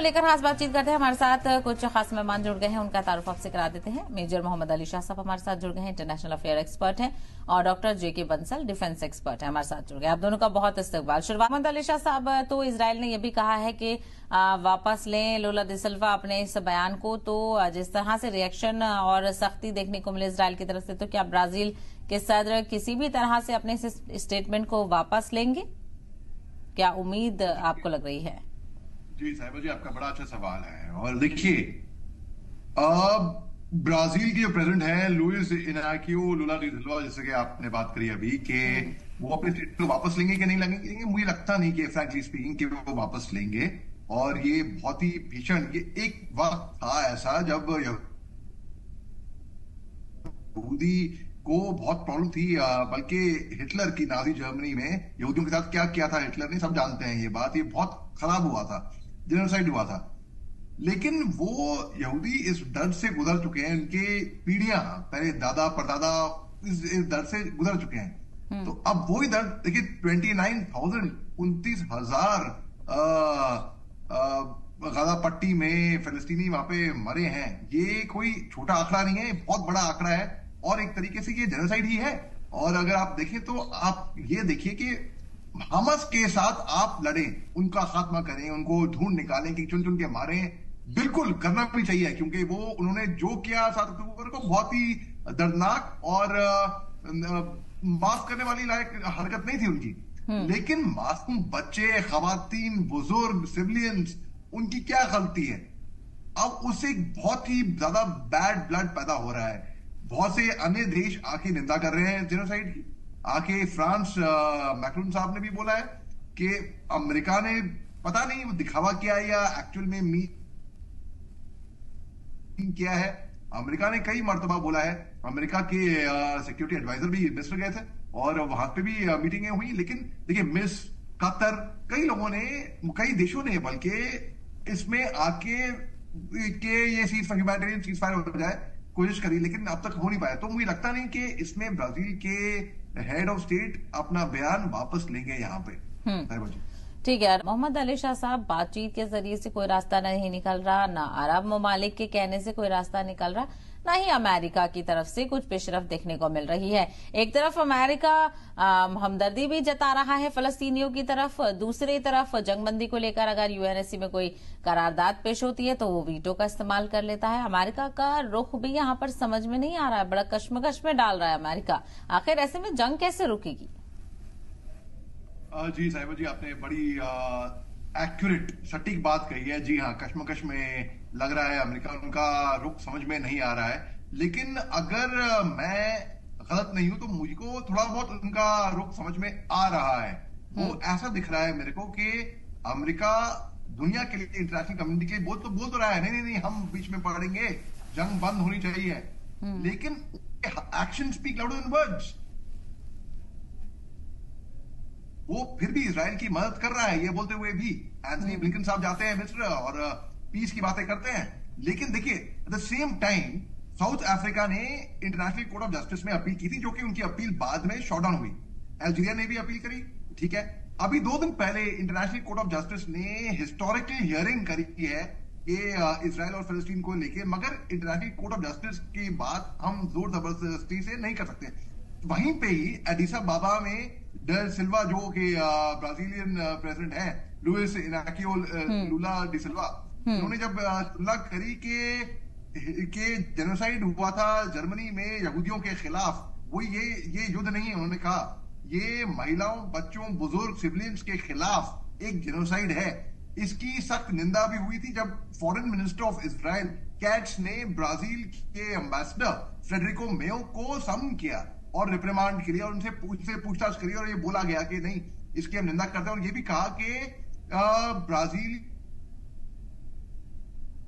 लेकर खास बातचीत करते हैं। हमारे साथ कुछ खास मेहमान जुड़ गए हैं, उनका तारुफ आपसे करा देते हैं। मेजर मोहम्मद अली शाह साहब हमारे साथ जुड़ गए हैं, इंटरनेशनल अफेयर एक्सपर्ट हैं, और डॉक्टर जेके बंसल डिफेंस एक्सपर्ट है, हमारे साथ जुड़ गए। आप दोनों का बहुत इस्तकबाल। शुरुआत मोहम्मद अली शाह साहब, तो इजराइल ने यह भी कहा है कि वापस लें लुला डी सिल्वा अपने इस बयान को। तो जिस तरह से रिएक्शन और सख्ती देखने को मिले इजराइल की तरफ से, तो क्या ब्राजील के सदर किसी भी तरह से अपने इस स्टेटमेंट को वापस लेंगे? क्या उम्मीद आपको लग रही है? जी साहिबा जी, आपका बड़ा अच्छा सवाल है। और देखिए, अब ब्राजील के जो प्रेसिडेंट है लुइस इनाकियो लुला डी सिल्वा, जैसे कि आपने बात करी अभी कि वो अपने स्टेट को वापस लेंगे कि नहीं लेंगे, मुझे लगता नहीं कि फ्रैंकली स्पीकिंग कि वो वापस लेंगे। और ये बहुत ही भीषण, ये एक वक्त था ऐसा जब यहूदी को बहुत प्रॉब्लम थी, बल्कि हिटलर की नाजी जर्मनी में यहूदियों के साथ क्या किया था हिटलर ने, सब जानते हैं ये बात। ये बहुत खराब हुआ था, जेनोसाइड हुआ था। लेकिन वो यहूदी इस दर्द से गुजर चुके हैं, उनके पीढ़ियां पहले दादा परदादा इस दर्द से गुजर चुके हैं। तो अब वही दर्द देखिए, 29,000 गाजा पट्टी में फिलिस्तीनी वहां पे मरे हैं। ये कोई छोटा आंकड़ा नहीं है, बहुत बड़ा आंकड़ा है, और एक तरीके से ये जेनोसाइड ही है। और अगर आप देखें तो आप ये देखिए कि हमास के साथ आप लड़ें, उनका खात्मा करें, उनको ढूंढ निकालें कि चुन चुन के मारें, बिल्कुल करना भी चाहिए, क्योंकि वो उन्होंने जो किया 7 अक्टूबर को बहुत ही दर्दनाक और माफ करने वाली लायक हरकत नहीं थी उनकी। लेकिन मासूम बच्चे, खवातीन, बुजुर्ग, सिविलियंस, उनकी क्या गलती है? अब उससे बहुत ही ज्यादा बैड ब्लड पैदा हो रहा है। बहुत से अन्य देश आके निंदा कर रहे हैं जेनोसाइड की। आके फ्रांस, मैक्रोन साहब ने भी बोला है कि अमेरिका ने पता नहीं वो दिखावा किया है या एक्चुअल में किया है। अमेरिका ने कई मर्तबा बोला है, अमेरिका के सिक्योरिटी एडवाइजर भी मिस्र गए थे और वहां पे भी मीटिंगें हुई। लेकिन देखिए, मिस्र, कतर, कई लोगों ने, कई देशों ने बल्कि इसमें आके के ये ह्यूमैनिटेरियन सीजफायर हो जाए कोशिश करी, लेकिन अब तक हो नहीं पाया। तो मुझे लगता नहीं कि इसमें ब्राजील के हेड ऑफ स्टेट अपना बयान वापस लेंगे यहाँ पे। ठीक है मोहम्मद अली शाह साहब, बातचीत के जरिए से कोई रास्ता नहीं निकल रहा, ना अरब ममालिक के कहने से कोई रास्ता निकल रहा, ना ही अमेरिका की तरफ से कुछ पेशरफ देखने को मिल रही है। एक तरफ अमेरिका हमदर्दी भी जता रहा है फलस्तीनियों की तरफ, दूसरी तरफ जंगबंदी को लेकर अगर यूएनएससी में कोई करारदाद पेश होती है तो वो वीटो का इस्तेमाल कर लेता है। अमेरिका का रुख भी यहाँ पर समझ में नहीं आ रहा है, बड़ा कश्मकश में डाल रहा है अमेरिका। आखिर ऐसे में जंग कैसे रुकेगी? जी साहिबा जी, आपने बड़ी एक्यूरेट सटीक बात कही है। जी हाँ, कश्मकश में लग रहा है अमेरिका, उनका रुख समझ में नहीं आ रहा है। लेकिन अगर मैं गलत नहीं हूं तो मुझको थोड़ा बहुत उनका रुख समझ में आ रहा है। वो ऐसा दिख रहा है मेरे को कि अमेरिका दुनिया के लिए, इंटरनेशनल कम्युनिटी के लिए बोल तो रहा है, नहीं नहीं नहीं हम बीच में पड़ेंगे, जंग बंद होनी चाहिए। लेकिन action speak louder than words. वो फिर भी इजराइल की मदद कर रहा है, ये बोलते हुए भी एंथनी ब्लिंकन साहब जाते हैं मिस्र और पीस की बातें करते हैं। लेकिन देखिए, at the same time south Africa ने इंटरनेशनल कोर्ट ऑफ जस्टिस में अपील की थी, जो कि उनकी अपील बाद में शॉट डाउन हुई। अल्जीरिया ने भी अपील करी, ठीक है। अभी 2 दिन पहले इंटरनेशनल कोर्ट ऑफ जस्टिस ने हिस्टोरिकल हियरिंग करी है कि इजराइल और फिलिस्तीन को लेके, मगर इंटरनेशनल कोर्ट ऑफ जस्टिस की बात हम जोर जबरदस्ती से नहीं कर सकते। वहीं पे ही एडिस अबाबा में डर सिल्वा, जो कि ब्राजीलियन प्रेसिडेंट है, लुइस इनाकियो लुला डी सिल्वा, उन्होंने जब तुलना करी कि जेनोसाइड हुआ था जर्मनी में यहूदियों के खिलाफ, वो ये युद्ध नहीं है, उन्होंने कहा ये महिलाओं, बच्चों, बुजुर्ग, सिविलियंस के खिलाफ एक जेनोसाइड है। इसकी सख्त निंदा भी हुई थी जब foreign minister of Israel cats ने ब्राजील के एम्बेसडर फेडरिको मेयो को समन किया और रिप्रिमांड किया और उनसे पूछताछ करी, और ये बोला गया कि नहीं, इसकी हम निंदा करते हैं। और ये भी कहा कि Brazil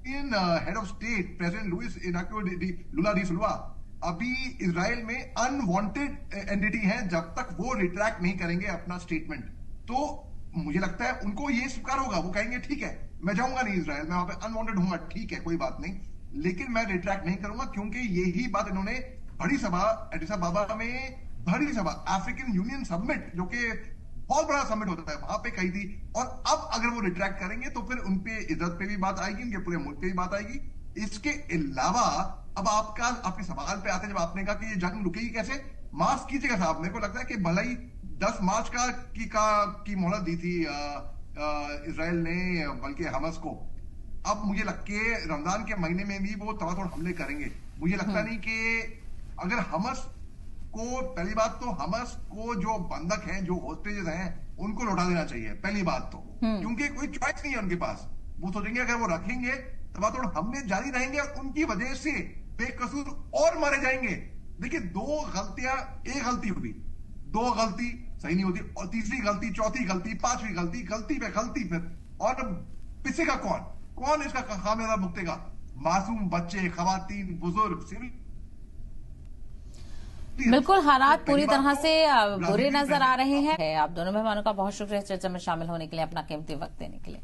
head of state president Luiz Inacio Lula da Silva अभी इजराइल में अनवांटेड एंटिटी है जब तक वो रिट्रैक्ट नहीं करेंगे अपना स्टेटमेंट। तो मुझे लगता है उनको ये स्वीकार होगा, वो कहेंगे ठीक है, मैं जाऊंगा नहीं इजराइल, मैं वहां पे अनवांटेड हूंगा, ठीक है कोई बात नहीं, लेकिन मैं रिट्रैक्ट नहीं करूंगा, क्योंकि यही बात इन्होंने बड़ी सभा एडिस अबाबा में, बड़ी सभा अफ्रीकन यूनियन समिट, जो कि बहुत बड़ा समिट होता है, वहां पे कही थी। और अब अगर वो रिट्रैक्ट करेंगे तो फिर उनपे इज्जत पे भी बात आएगी, उनके पूरे मुल्क पे भी बात आएगी। इसके अलावा अब आपके सवाल पे आते हैं, जब आपने कहा कि ये जंग रुकेगी कैसे, मार्च कीजिएगा साहब। मेरे को लगता है कि भले ही 10 मार्च की मोहलत दी थी इजराइल ने, बल्कि हमस को। अब मुझे लग के रमजान के महीने में भी वो तबातोड़ हमले करेंगे। मुझे लगता नहीं कि अगर हमस को, पहली बात तो हमस को जो बंधक हैं, जो होस्टेजेस हैं, उनको लौटा देना चाहिए, पहली बात तो। क्योंकि कोई चॉइस नहीं है उनके पास। वो सोचेंगे अगर वो रखेंगे तबातोड़ हमले जारी रहेंगे और उनकी वजह से बेकसूर और मारे जाएंगे। देखिए, दो गलतियां, एक गलती हुई, दो गलती सही नहीं होती, और तीसरी गलती, चौथी गलती, पांचवी गलती, गलती पे गलती फिर, और पिसेगा कौन इसका खामियाजा भुगतेगा? मासूम बच्चे, खवातीन, बुजुर्ग, सिविल। बिल्कुल, हालात पूरी तरह से बुरे नजर आ रहे हैं। आप दोनों मेहमानों का बहुत शुक्रिया चर्चा में शामिल होने के लिए, अपना कीमती वक्त देने के लिए।